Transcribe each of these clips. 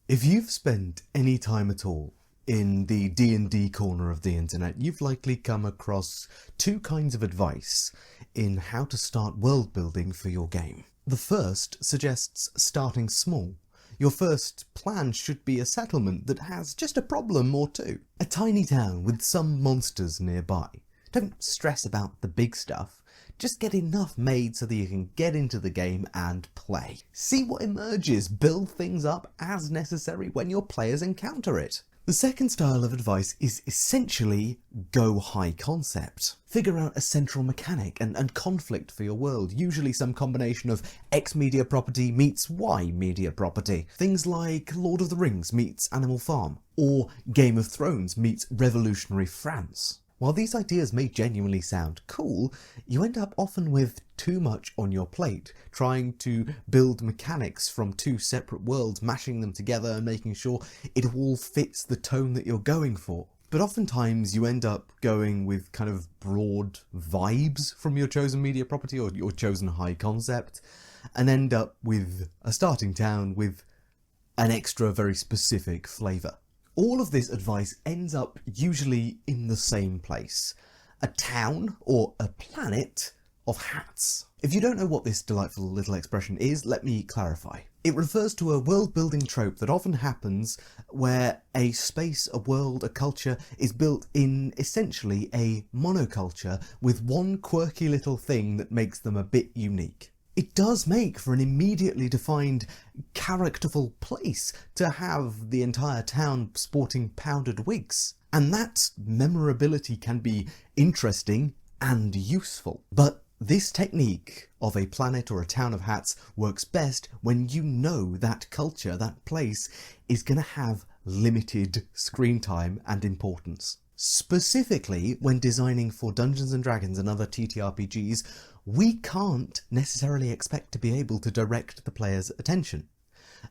If you've spent any time at all in the D&D corner of the internet, you've likely come across two kinds of advice in how to start world building for your game. The first suggests starting small. Your first plan should be a settlement that has just a problem or two. A tiny town with some monsters nearby. Don't stress about the big stuff. Just get enough made so that you can get into the game and play. See what emerges, build things up as necessary when your players encounter it. The second style of advice is essentially go high concept. Figure out a central mechanic and conflict for your world, usually some combination of X media property meets Y media property. Things like Lord of the Rings meets Animal Farm, or Game of Thrones meets Revolutionary France. While these ideas may genuinely sound cool, you end up often with too much on your plate, trying to build mechanics from two separate worlds, mashing them together and making sure it all fits the tone that you're going for. But oftentimes you end up going with kind of broad vibes from your chosen media property or your chosen high concept, and end up with a starting town with an extra very specific flavour. All of this advice ends up usually in the same place, a town or a planet of hats. If you don't know what this delightful little expression is, let me clarify. It refers to a world-building trope that often happens where a space, a world, a culture is built in essentially a monoculture with one quirky little thing that makes them a bit unique. It does make for an immediately defined, characterful place to have the entire town sporting powdered wigs. And that memorability can be interesting and useful. But this technique of a planet or a town of hats works best when you know that culture, that place, is going to have limited screen time and importance. Specifically, when designing for Dungeons & Dragons and other TTRPGs, we can't necessarily expect to be able to direct the player's attention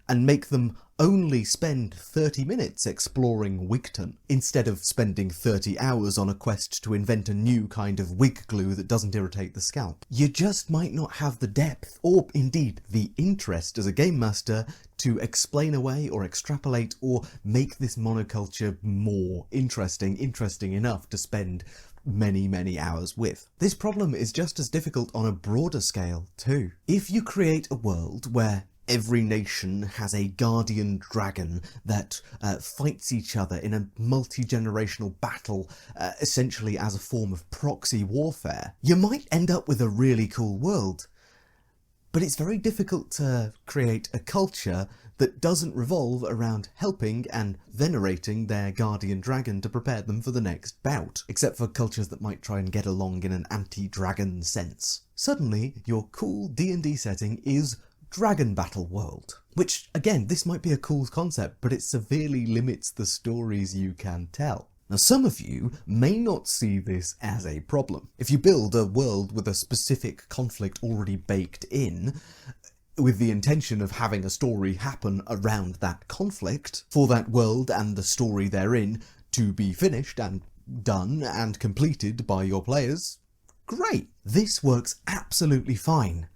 and make them only spend 30 minutes exploring Wigton instead of spending 30 hours on a quest to invent a new kind of wig glue that doesn't irritate the scalp. You just might not have the depth or indeed the interest as a game master to explain away or extrapolate or make this monoculture more interesting enough to spend many hours with. This problem is just as difficult on a broader scale too. If you create a world where every nation has a guardian dragon that fights each other in a multi-generational battle, essentially as a form of proxy warfare, you might end up with a really cool world. But it's very difficult to create a culture that doesn't revolve around helping and venerating their guardian dragon to prepare them for the next bout, except for cultures that might try and get along in an anti-dragon sense. Suddenly, your cool D&D setting is Dragon Battle World, which, again, this might be a cool concept, but it severely limits the stories you can tell. Now, some of you may not see this as a problem. If you build a world with a specific conflict already baked in, with the intention of having a story happen around that conflict, for that world and the story therein to be finished and done and completed by your players, great. This works absolutely fine.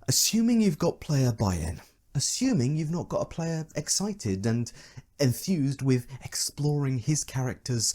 Assuming you've got player buy-in. Assuming you've not got a player excited and enthused with exploring his character's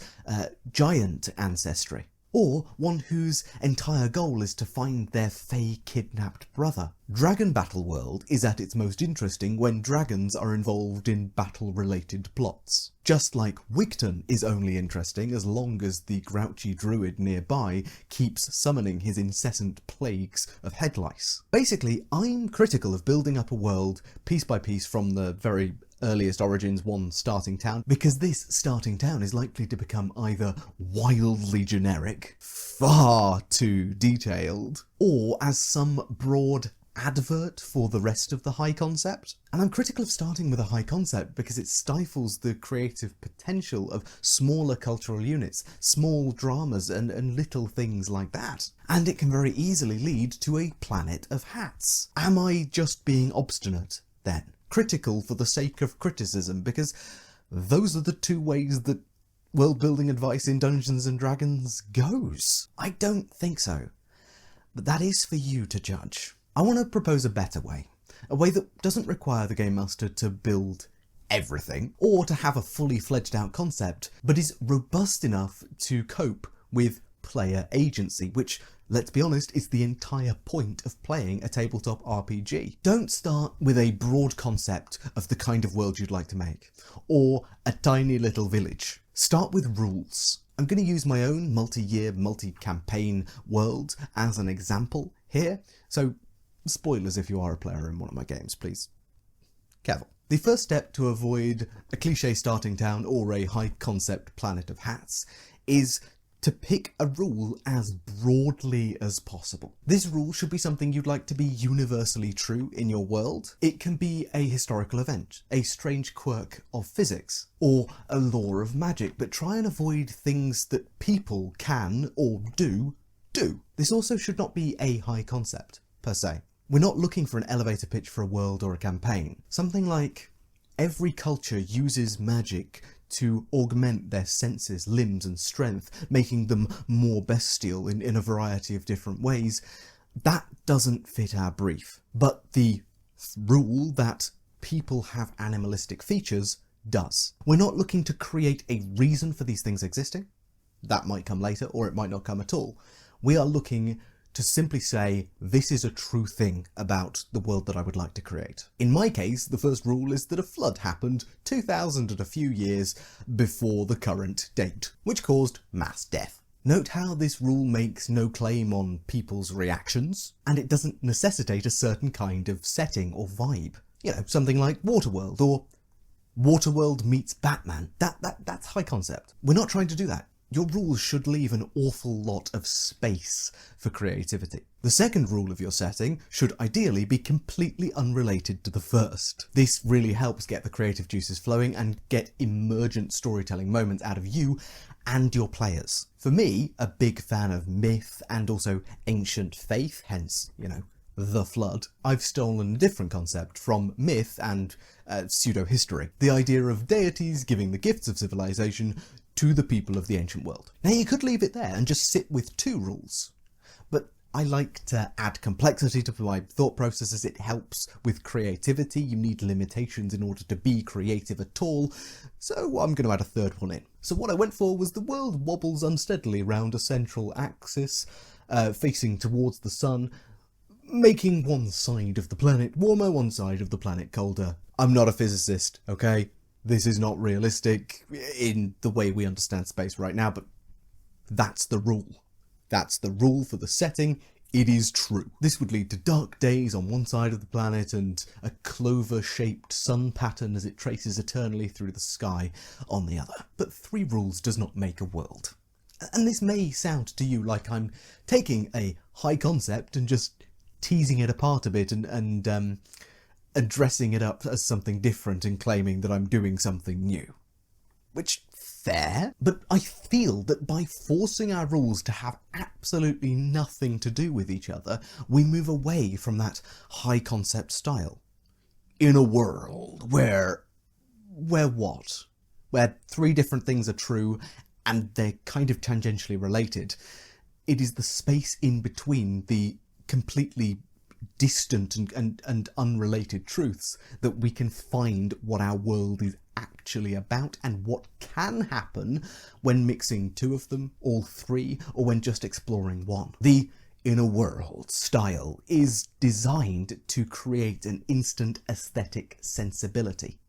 giant ancestry. Or one whose entire goal is to find their fey kidnapped brother. Dragon Battle World is at its most interesting when dragons are involved in battle-related plots. Just like Wigton is only interesting as long as the grouchy druid nearby keeps summoning his incessant plagues of head lice. Basically, I'm critical of building up a world piece by piece from the very earliest origins, one starting town, because this starting town is likely to become either wildly generic, far too detailed, or as some broad advert for the rest of the high concept. And I'm critical of starting with a high concept because it stifles the creative potential of smaller cultural units, small dramas and little things like that. And it can very easily lead to a planet of hats. Am I just being obstinate then? Critical for the sake of criticism, because those are the two ways that world-building advice in Dungeons & Dragons goes. I don't think so, but that is for you to judge. I want to propose a better way, a way that doesn't require the Game Master to build everything, or to have a fully fledged out concept, but is robust enough to cope with player agency, which, let's be honest, is the entire point of playing a tabletop RPG. Don't start with a broad concept of the kind of world you'd like to make, or a tiny little village. Start with rules. I'm going to use my own multi-year, multi-campaign world as an example here, so spoilers if you are a player in one of my games, please. Careful. The first step to avoid a cliché starting town or a high-concept planet of hats is to pick a rule as broadly as possible. This rule should be something you'd like to be universally true in your world. It can be a historical event, a strange quirk of physics, or a law of magic, but try and avoid things that people can or do. This also should not be a high concept, per se. We're not looking for an elevator pitch for a world or a campaign. Something like, every culture uses magic to augment their senses, limbs and strength, making them more bestial in a variety of different ways. That doesn't fit our brief. But the rule that people have animalistic features does. We're not looking to create a reason for these things existing. That might come later, or it might not come at all. We are looking to simply say, this is a true thing about the world that I would like to create. In my case, the first rule is that a flood happened 2,000 and a few years before the current date, which caused mass death. Note how this rule makes no claim on people's reactions, and it doesn't necessitate a certain kind of setting or vibe. You know, something like Waterworld, or Waterworld meets Batman. That's high concept. We're not trying to do that. Your rules should leave an awful lot of space for creativity. The second rule of your setting should ideally be completely unrelated to the first. This really helps get the creative juices flowing and get emergent storytelling moments out of you and your players. For me, a big fan of myth and also ancient faith, hence, you know, the flood, I've stolen a different concept from myth and pseudo-history. The idea of deities giving the gifts of civilization to the people of the ancient world. Now you could leave it there and just sit with 2 rules, but I like to add complexity to my thought processes. It helps with creativity. You need limitations in order to be creative at all, so I'm going to add a third one in. So what I went for was the world wobbles unsteadily around a central axis, facing towards the sun, making one side of the planet warmer, one side of the planet colder. I'm not a physicist, okay? This is not realistic in the way we understand space right now, but that's the rule. That's the rule for the setting. It is true. This would lead to dark days on one side of the planet and a clover-shaped sun pattern as it traces eternally through the sky on the other. But 3 rules does not make a world. And this may sound to you like I'm taking a high concept and just teasing it apart a bit and dressing it up as something different and claiming that I'm doing something new. Which, fair, but I feel that by forcing our rules to have absolutely nothing to do with each other, we move away from that high concept style. In a world where what? Where 3 different things are true and they're kind of tangentially related. It is the space in between the completely distant and unrelated truths that we can find what our world is actually about and what can happen when mixing 2 of them, all 3, or when just exploring one. The inner world style is designed to create an instant aesthetic sensibility.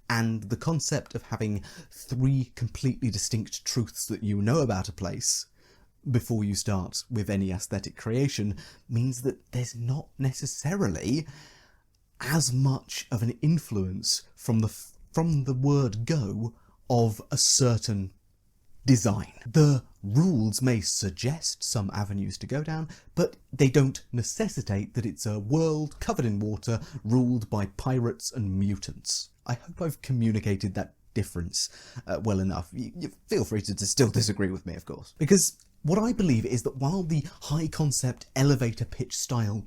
And the concept of having 3 completely distinct truths that you know about a place before you start with any aesthetic creation means that there's not necessarily as much of an influence from the word go of a certain design. The rules may suggest some avenues to go down, but they don't necessitate that it's a world covered in water ruled by pirates and mutants. I hope I've communicated that difference well enough. You feel free to still disagree with me, of course, because what I believe is that while the high concept elevator pitch style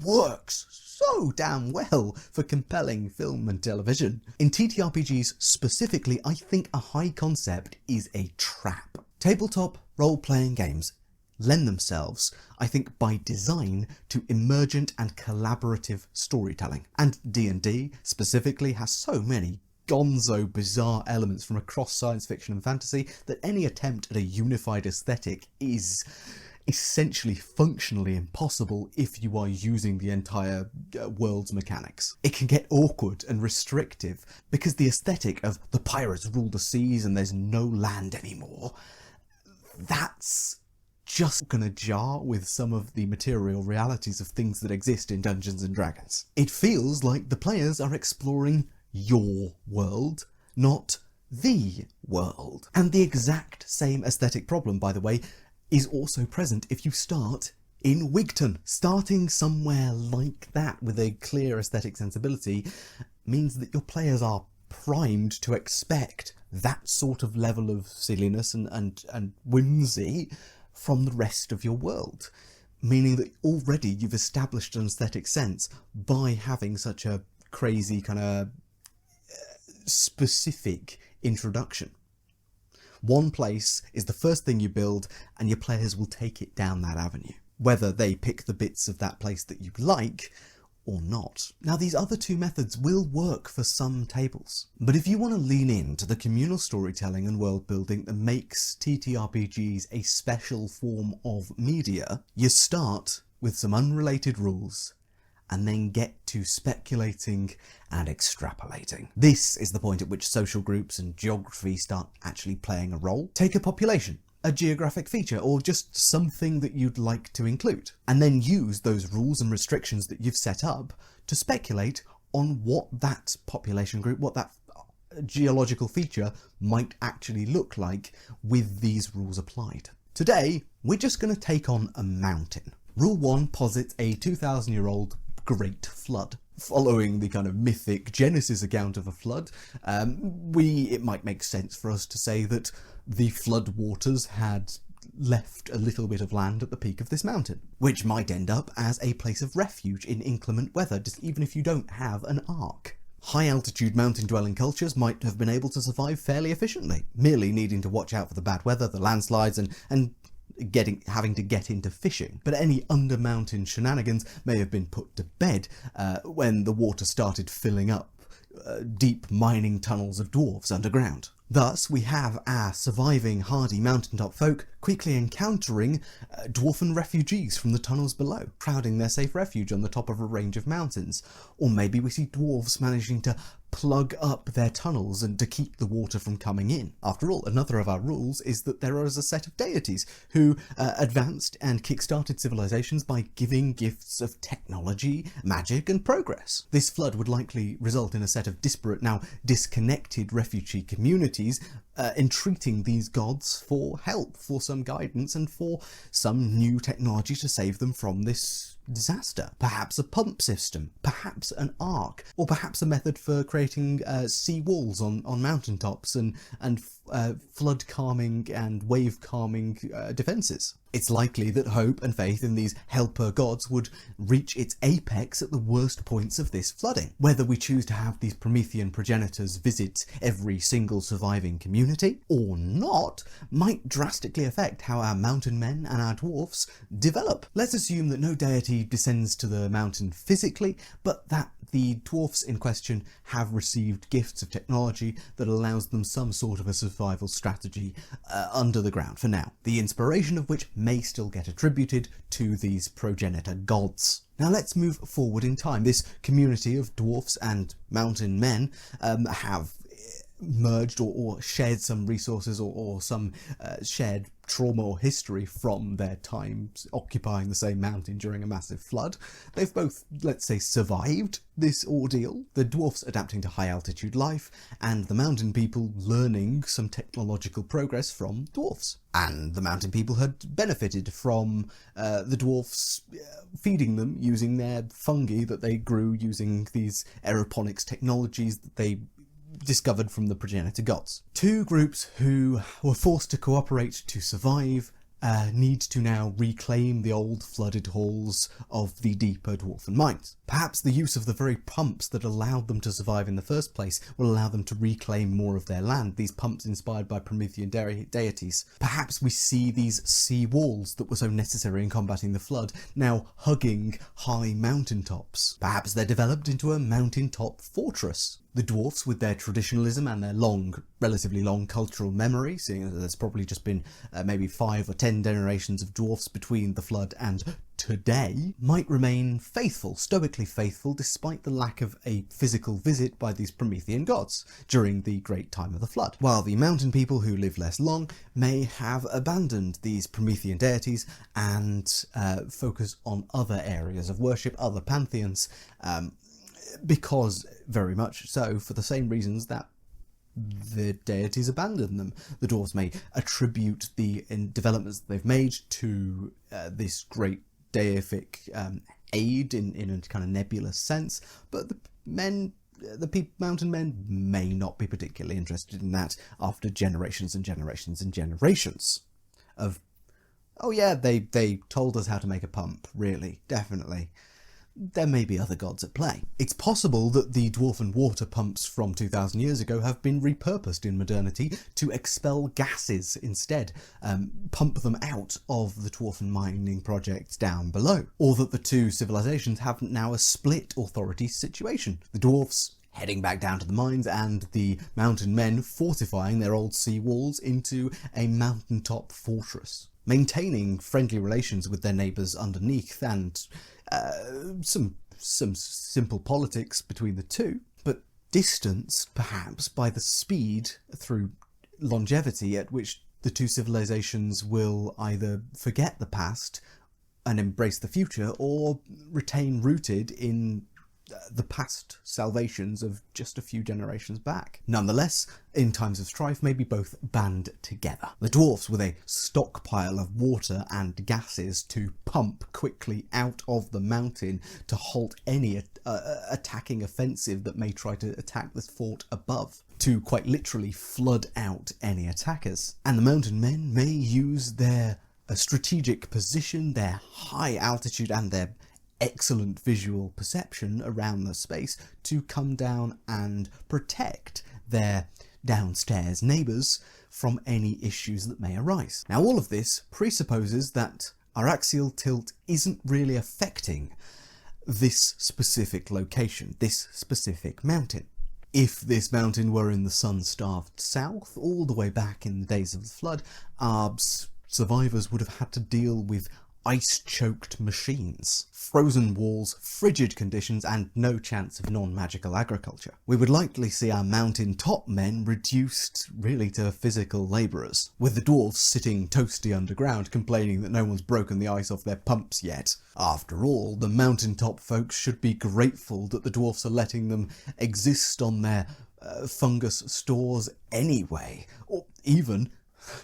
works so damn well for compelling film and television, in TTRPGs specifically, I think a high concept is a trap. Tabletop role-playing games lend themselves, I think by design, to emergent and collaborative storytelling. And D&D specifically has so many gonzo, bizarre elements from across science fiction and fantasy that any attempt at a unified aesthetic is essentially functionally impossible if you are using the entire world's mechanics. It can get awkward and restrictive because the aesthetic of the pirates rule the seas and there's no land anymore, that's just gonna jar with some of the material realities of things that exist in Dungeons and Dragons. It feels like the players are exploring your world, not the world. And the exact same aesthetic problem, by the way, is also present if you start in Wigton. Starting somewhere like that with a clear aesthetic sensibility means that your players are primed to expect that sort of level of silliness and whimsy from the rest of your world, meaning that already you've established an aesthetic sense by having such a crazy kind of specific introduction. One place is the first thing you build, and your players will take it down that avenue, whether they pick the bits of that place that you like or not. Now, these other two methods will work for some tables, but if you want to lean into the communal storytelling and world building that makes TTRPGs a special form of media, you start with some unrelated rules and then get to speculating and extrapolating. This is the point at which social groups and geography start actually playing a role. Take a population, a geographic feature, or just something that you'd like to include, and then use those rules and restrictions that you've set up to speculate on what that population group, what that geological feature might actually look like with these rules applied. Today, we're just going to take on a mountain. Rule 1 posits a 2,000-year-old great flood. Following the kind of mythic Genesis account of a flood, it might make sense for us to say that the flood waters had left a little bit of land at the peak of this mountain, which might end up as a place of refuge in inclement weather, just even if you don't have an ark. High-altitude mountain-dwelling cultures might have been able to survive fairly efficiently, merely needing to watch out for the bad weather, the landslides, and having to get into fishing. But any under-mountain shenanigans may have been put to bed when the water started filling up deep mining tunnels of dwarves underground. Thus, we have our surviving hardy mountaintop folk quickly encountering dwarfen refugees from the tunnels below, crowding their safe refuge on the top of a range of mountains. Or maybe we see dwarves managing to plug up their tunnels and to keep the water from coming in. After all, another of our rules is that there is a set of deities who advanced and kick-started civilizations by giving gifts of technology, magic, and progress. This flood would likely result in a set of disparate, now disconnected refugee communities entreating these gods for help, for some guidance, and for some new technology to save them from this disaster. Perhaps a pump system, perhaps an ark, or perhaps a method for creating sea walls on mountaintops and flood calming and wave calming defences. It's likely that hope and faith in these helper gods would reach its apex at the worst points of this flooding. Whether we choose to have these Promethean progenitors visit every single surviving community or not might drastically affect how our mountain men and our dwarfs develop. Let's assume that no deity descends to the mountain physically, but that the dwarfs in question have received gifts of technology that allows them some sort of a survival strategy under the ground for now, the inspiration of which may still get attributed to these progenitor gods. Now let's move forward in time. This community of dwarfs and mountain men have merged or shared some resources or some shared trauma or history from their times occupying the same mountain during a massive flood. They've both, let's say, survived this ordeal, the dwarfs adapting to high altitude life, and the mountain people learning some technological progress from dwarfs. And the mountain people had benefited from the dwarfs feeding them using their fungi that they grew using these aeroponics technologies that they discovered from the progenitor gods. Two groups who were forced to cooperate to survive need to now reclaim the old flooded halls of the deeper dwarfen mines. Perhaps the use of the very pumps that allowed them to survive in the first place will allow them to reclaim more of their land, these pumps inspired by Promethean deities. Perhaps we see these sea walls that were so necessary in combating the flood now hugging high mountaintops. Perhaps they're developed into a mountaintop fortress. The dwarfs, with their traditionalism and their relatively long cultural memory, seeing as there's probably just been maybe 5 or 10 generations of dwarfs between the flood and today, might remain faithful, stoically faithful, despite the lack of a physical visit by these Promethean gods during the great time of the flood. While the mountain people who live less long may have abandoned these Promethean deities and focus on other areas of worship, other pantheons, because, very much so, for the same reasons that the deities abandoned them. The dwarves may attribute the developments that they've made to this great deific aid in a kind of nebulous sense, but the mountain men may not be particularly interested in that after generations and generations and generations of, oh yeah, they told us how to make a pump, really, definitely. There may be other gods at play. It's possible that the dwarven water pumps from 2,000 years ago have been repurposed in modernity to expel gases instead, pump them out of the dwarven mining projects down below. Or that the two civilizations have now a split authority situation. The dwarfs heading back down to the mines and the mountain men fortifying their old sea walls into a mountaintop fortress, maintaining friendly relations with their neighbours underneath and some simple politics between the two, but distanced perhaps by the speed through longevity at which the two civilizations will either forget the past and embrace the future, or retain rooted in the past salvations of just a few generations back. Nonetheless, in times of strife, may be both band together. The dwarfs with a stockpile of water and gases to pump quickly out of the mountain to halt any attacking offensive that may try to attack the fort above, to quite literally flood out any attackers. And the mountain men may use their strategic position, their high altitude and their excellent visual perception around the space to come down and protect their downstairs neighbours from any issues that may arise. Now, all of this presupposes that our axial tilt isn't really affecting this specific location, this specific mountain. If this mountain were in the sun-starved south, all the way back in the days of the flood, our survivors would have had to deal with ice-choked machines, frozen walls, frigid conditions, and no chance of non-magical agriculture. We would likely see our mountain top men reduced really to physical labourers, with the dwarves sitting toasty underground complaining that no one's broken the ice off their pumps yet. After all, the mountain top folks should be grateful that the dwarfs are letting them exist on their fungus stores anyway, or even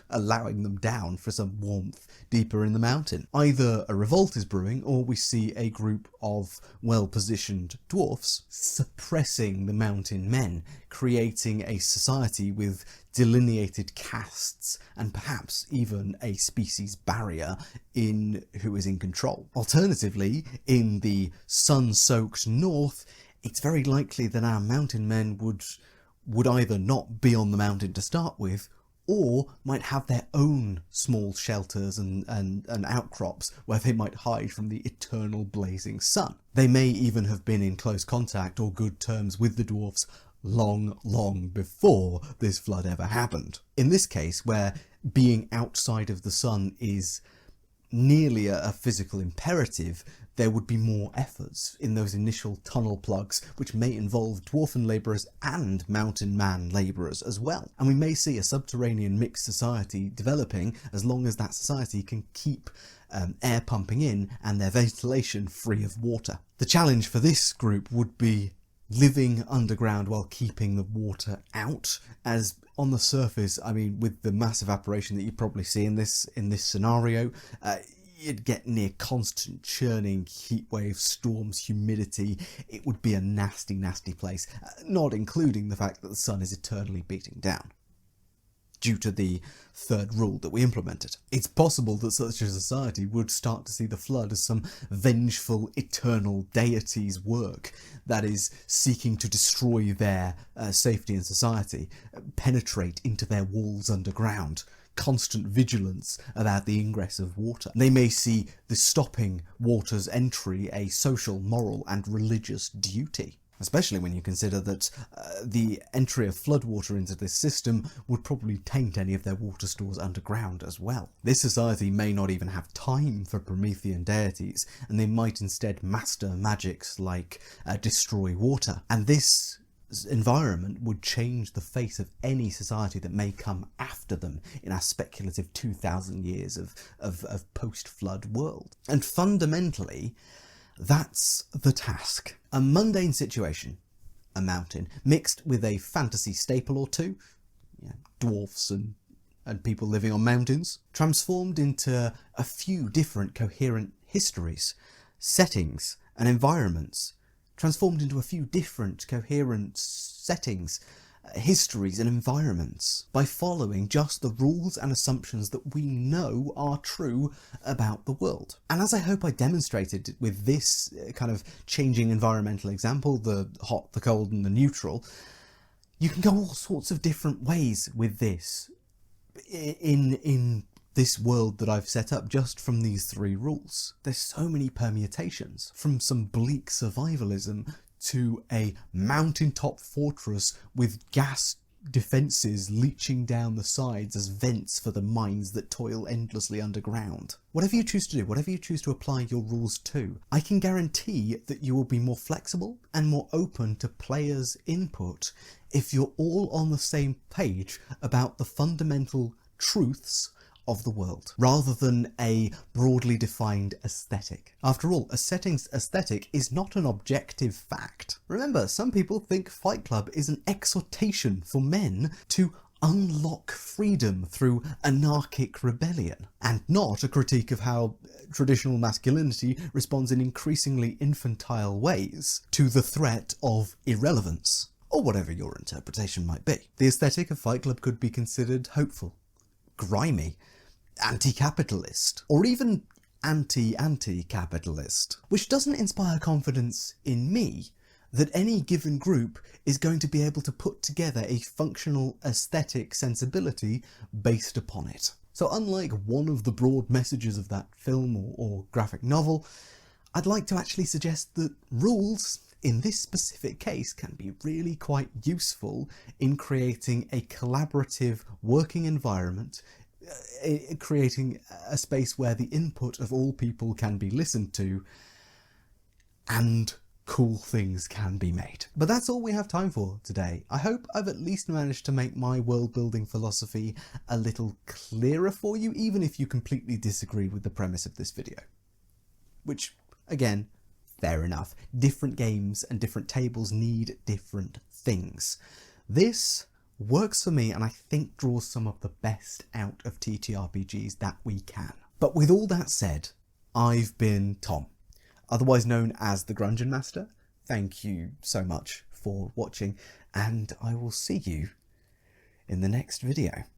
allowing them down for some warmth deeper in the mountain. Either a revolt is brewing, or we see a group of well-positioned dwarfs suppressing the mountain men, creating a society with delineated castes and perhaps even a species barrier in who is in control. Alternatively, in the sun-soaked north, it's very likely that our mountain men would either not be on the mountain to start with, or might have their own small shelters and outcrops where they might hide from the eternal blazing sun. They may even have been in close contact or good terms with the dwarfs long before this flood ever happened. In this case, where being outside of the sun is nearly a physical imperative, there would be more efforts in those initial tunnel plugs, which may involve dwarfen labourers and mountain man labourers as well. And we may see a subterranean mixed society developing as long as that society can keep air pumping in and their ventilation free of water. The challenge for this group would be living underground while keeping the water out, as on the surface, I mean, with the massive evaporation that you probably see in this scenario, you'd get near constant churning heat waves, storms, humidity. It would be a nasty place, not including the fact that the sun is eternally beating down, due to the third rule that we implemented. It's possible that such a society would start to see the flood as some vengeful eternal deity's work that is seeking to destroy their safety and society, penetrate into their walls underground, constant vigilance about the ingress of water. They may see the stopping water's entry a social, moral and religious duty. especially when you consider that the entry of floodwater into this system would probably taint any of their water stores underground as well. This society may not even have time for Promethean deities, and they might instead master magics like destroy water. And this environment would change the face of any society that may come after them in our speculative 2,000 years of post-flood world. And fundamentally, that's the task. A mundane situation, a mountain, mixed with a fantasy staple or two, dwarfs and people living on mountains, transformed into a few different coherent histories, settings and environments, transformed into a few different coherent settings, histories and environments by following just the rules and assumptions that we know are true about the world. And as I hope I demonstrated with this kind of changing environmental example, the hot, the cold and the neutral, you can go all sorts of different ways with this in this world that I've set up just from these 3 rules. There's so many permutations, from some bleak survivalism to a mountaintop fortress with gas defences leaching down the sides as vents for the mines that toil endlessly underground. Whatever you choose to do, whatever you choose to apply your rules to, I can guarantee that you will be more flexible and more open to players' input if you're all on the same page about the fundamental truths of the world, rather than a broadly defined aesthetic. After all, a setting's aesthetic is not an objective fact. Remember, some people think Fight Club is an exhortation for men to unlock freedom through anarchic rebellion, and not a critique of how traditional masculinity responds in increasingly infantile ways to the threat of irrelevance, or whatever your interpretation might be. The aesthetic of Fight Club could be considered hopeful, grimy, anti-capitalist, or even anti-capitalist, which doesn't inspire confidence in me that any given group is going to be able to put together a functional aesthetic sensibility based upon it. So unlike one of the broad messages of that film or graphic novel, I'd like to actually suggest that rules in this specific case can be really quite useful in creating a collaborative working environment, creating a space where the input of all people can be listened to and cool things can be made. But that's all we have time for today. I hope I've at least managed to make my world building philosophy a little clearer for you, even if you completely disagree with the premise of this video. Which, again, fair enough. Different games and different tables need different things. This works for me and I think draws some of the best out of TTRPGs that we can. But with all that said, I've been Tom, otherwise known as the TTRPGmaster. Thank you so much for watching, and I will see you in the next video.